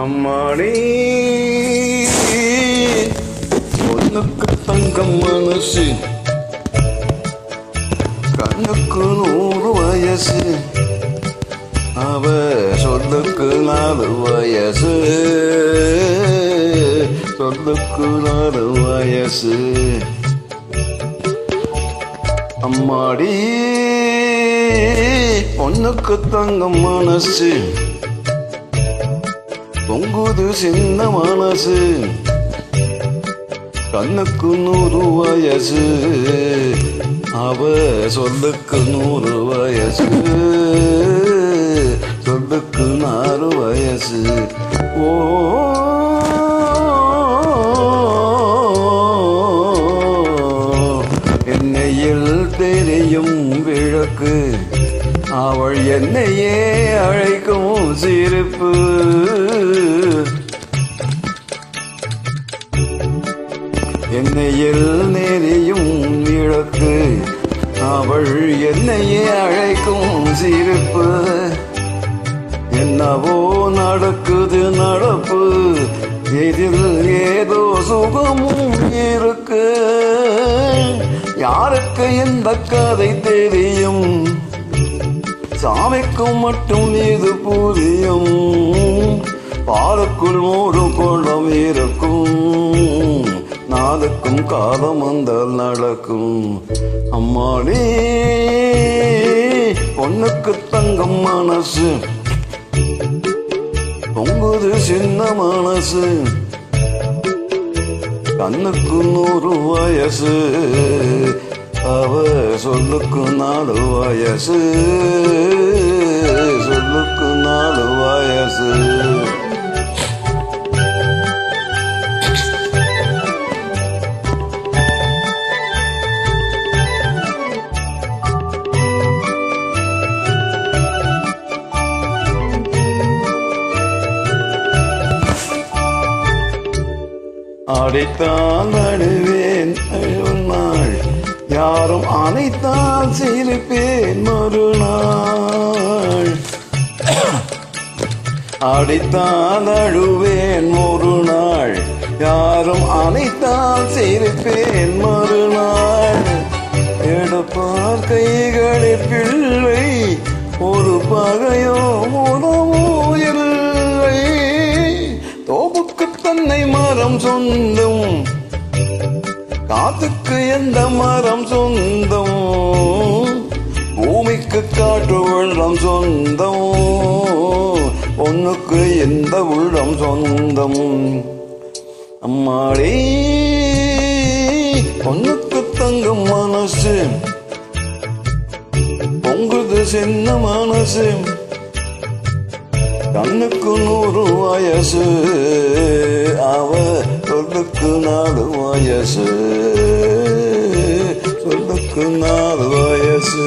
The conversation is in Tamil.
அம்மாடி பொண்ணுக்கு தங்கம் மனசு, கண்ணுக்கு 100 வயசு, அவ சொல்லுக்கு 4 வயசு, சொல்லுக்கு 4 வயசு. அம்மாடி பொண்ணுக்கு தங்கம் மனசு, பொங்குது சின்ன மனசு, கண்ணுக்கு 100 வயசு, அவ சொல்லுக்கு 100 வயசு, சொல்லுக்கு 4 வயசு. ஓ என்னையில் தெரியும் விளக்கு, அவள் என்னையே அழைக்கும் சிரிப்பு. என்னையில் நெறியும் விளக்கு, அவள் என்னையே அழைக்கும் சிரிப்பு. என்னவோ நடக்குது நடப்பு, இதில் ஏதோ சுகமும் இருக்கு. யாருக்கு எந்த கதை தெரியும், சாமிக்கும் மட்டும் இது புரியும். பாலுக்குள் 3 குளம் இருக்கும், நாளுக்கும் காலம் வந்தால் நடக்கும். அம்மாடி பொண்ணுக்கு தங்கம் மனசு, பொங்குது சின்ன மனசு, கண்ணுக்கு 100 வயசு, அவ சொல்லுக்கு 4 வயசு, சொல்லுக்கு 4 வயசு. அடைத்தால் நடுவேன் நாள், யாரும் அனைத்தால் சிரிப்பேன் மறுநாள். அடைத்தால் அழுவேன் ஒரு நாள், யாரும் அனைத்தால் சிரிப்பேன் மறுநாள். எடுப்பார் கைகளில் பிள்ளை, ஒரு பகையோ உணவோ இல்லை. தோப்புக்கு தன்னை மரம் சொந்தம், காத்துக்கு எந்த மரம் சொந்தம், பூமிக்கு காற்று வெள்ளம் சொந்தம், பொண்ணுக்கு எந்த உள்ளம் சொந்தம். அம்மாடி பொண்ணுக்கு தங்கம் மனசு, பொங்குது சின்ன மனசு, கண்ணுக்கு 100 வயசு, அவ சொல்லுக்கு 4 வயசு, சொல்லுக்கு 4 வயசு.